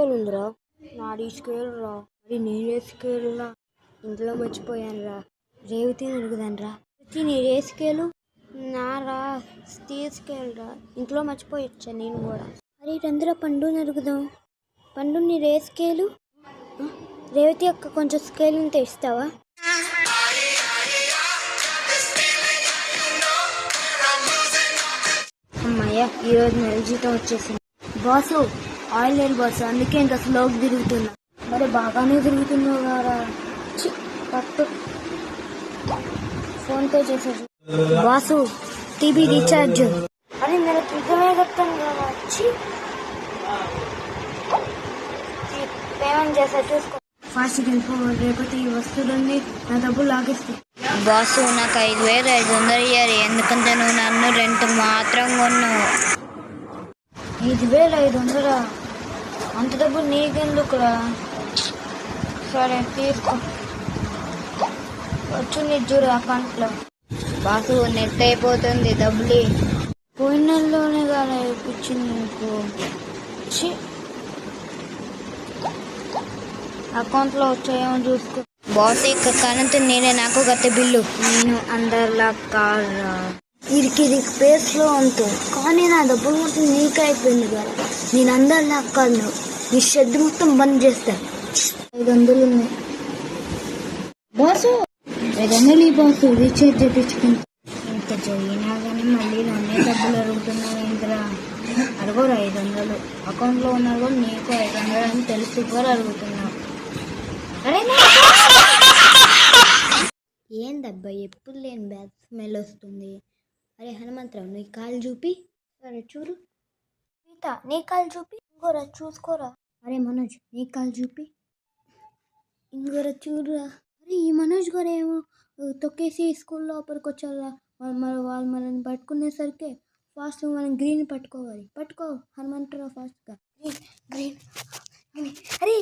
Scale ఉందిరా? నాది scale రా. అది నేనే స్కేల్ రా, ఇంట్లో మర్చిపోయాను రా. రేవతిని అడుగుదాను రా. నీదే స్కేలు? నారా స్టీల్ స్కేల్ రా, ఇంట్లో మర్చిపోయొచ్చా నేను కూడా. అరే రంధ్ర పండుని అడుగుదాం. పండు నీదే స్కేలు? రేవతి అక్క కొంచెం స్కేల్ ఉంటే ఇస్తావా? అమ్మయ్య, ఈరోజు నెల జీతం వచ్చేసింది. బాసు ఆయిల్ లేదు బాసు, అందుకే ఇంకా స్లోకి తిరుగుతున్నా. మరి బాగానే తిరుగుతున్నావు కదా. పట్టు, ఫోన్పే చేసేది. Boss TV recharge. అరే నేను క్రితమే కట్టాను కదా. పేమెంట్ చేసా, చూసుకో. ఫాస్ట్ వెళ్ళిపో, రేపటి ఈ వస్తువులన్నీ నా డబ్బులు లాగేస్తాయి. బాసు నాకు 5500 ఇయ్యారు, ఎందుకంటే నువ్వు నన్ను రెంట్ మాత్రం కొన్నావు. 5500? అంత డబ్బులు నీకెందుకురా? సరే తీసుకో. వచ్చింది చూడు అకౌంట్లో. బాసు నెట్ అయిపోతుంది, డబ్బులు. పోయిన నెలలోనే కదా ఇప్పించింది నీకు. అకౌంట్లో వచ్చాయేమో చూసుకో. బాసు ఇక కరెంట్ నేనే, నాకు కట్టే బిల్లు. నేను అందరిలా కాదురా, ఇరికి పేస్లో ఉంటావు కానీ నా డబ్బులు మొత్తం నీకే అయిపోయింది కదా. నేను అందరిలా కాదు, నీ షెడ్ మొత్తం బంద్ చేస్తా. 500 ఉన్నాయి బాసు. 500 ఈ బాసు, రీఛార్జ్ చేయించుకుంటా. ఇంత జరిగినా కానీ మళ్ళీ నన్నే డబ్బులు అడుగుతున్నావు ఏంద్రా? అడగరు 500, అకౌంట్లో ఉన్నా కూడా నీకు 500 అని తెలిసి కూడా అడుగుతున్నావు. అరే ఏందబ్బా ఎప్పుడు లేని బ్యాడ్ స్మెల్ వస్తుంది. అరే హనుమంతరావు, నీ కాలు చూపి. సరే చూడు. సీత నీ కాలు చూపి. ఇంకోరా చూసుకోరా. అరే మనోజ్ నీ కాలు చూపి. ఇంకోరా చూడురా. అరే ఈ మనోజ్ గారు ఏమో తొక్కేసి స్కూల్ లోపలికి వచ్చారా. మరి వాళ్ళు మనల్ని పట్టుకునేసరికి ఫాస్ట్ మనం గ్రీన్ పట్టుకోవాలి. పట్టుకో హనుమంతరావు ఫాస్ట్గా. Green green. అరే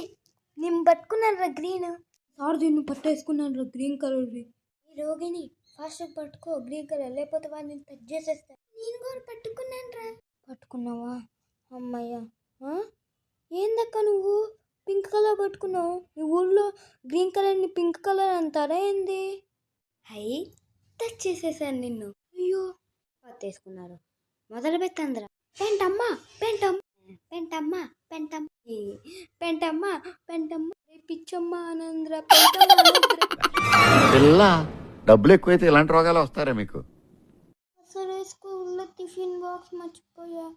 నేను పట్టుకున్నాను రా గ్రీన్. సార్ దీన్ని పట్టేసుకున్నాను రా గ్రీన్ కలర్ది. రోగిని ఫాస్ట్ పట్టుకో గ్రీన్ కలర్, లేకపోతే వాడిని టచ్ చేసేస్తా. నేను కూడా పట్టుకున్నాను రా. పట్టుకున్నావా? అమ్మయ్య. ఏందక్క నువ్వు పింక్ కలర్ పట్టుకున్నావు? ఈ ఊళ్ళో గ్రీన్ కలర్ని పింక్ కలర్ అంటారా ఏంది? హై టచ్ చేసేసాను నిన్ను. అయ్యో పట్టేసుకున్నారు. మొదలు పెట్టందిరా. పెంటమ్మా పెంటమ్మ పెంటమ్మ పెంటమ్మ పెంటమ్మ పెంటమ్మ పిచ్చమ్మ ఆనంద్ర పిల్ల. డబ్బులు ఎక్కువైతే ఇలాంటి రోగాలు వస్తారా మీకు? అసలు స్కూల్లో టిఫిన్ బాక్స్ మర్చిపోయా.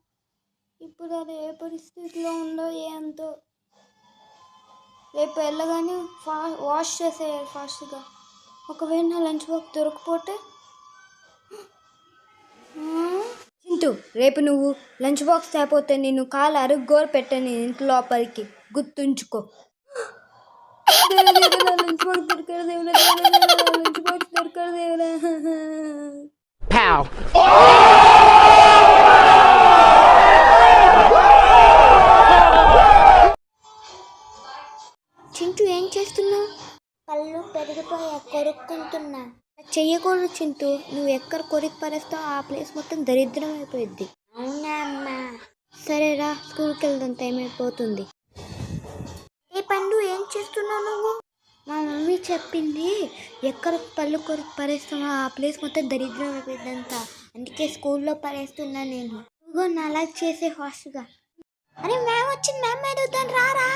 ఇప్పుడు అది ఏ పరిస్థితిలో ఉందో ఏంటో. రేపు వెళ్ళగానే వాష్ చేసేయాలి ఫాస్ట్గా. ఒకవేళ నా లంచ్ బాక్స్ దొరకపోతే చింటూ, రేపు నువ్వు లంచ్ బాక్స్ తేపోతే నేను కాలు అరుగోరు పెట్టని ఇంట్లో లోపలికి, గుర్తుంచుకో. లంచ్ బాక్స్ దొరకదు దేవుడా, లంచ్ బాక్స్ దొరకదు దేవుడా. చింటూ ఏం చేస్తున్నావు? పళ్ళు పెరిగిపోయా, కొరుక్కుంటున్నా. చెయ్యకూడదు చింటూ, నువ్వు ఎక్కడ కొరికి పరేస్తావు ఆ ప్లేస్ మొత్తం దరిద్రం అయిపోయింది. అవునా అమ్మా? సరేరా స్కూల్కి వెళ్దాం, టైం అయిపోతుంది. ఏ పండు ఏం చేస్తున్నావు నువ్వు? మా మమ్మీ చెప్పింది ఎక్కడ పళ్ళు కొరికి పరేస్తావో ఆ ప్లేస్ మొత్తం దరిద్రం అయిపోయిందంట, అందుకే స్కూల్లో పరేస్తున్నా నేను. నువ్వు నాలా చేసే ఫాస్ట్గా. అరే మ్యామ్ వచ్చింది, మ్యామ్ అడుగుతాను రారా.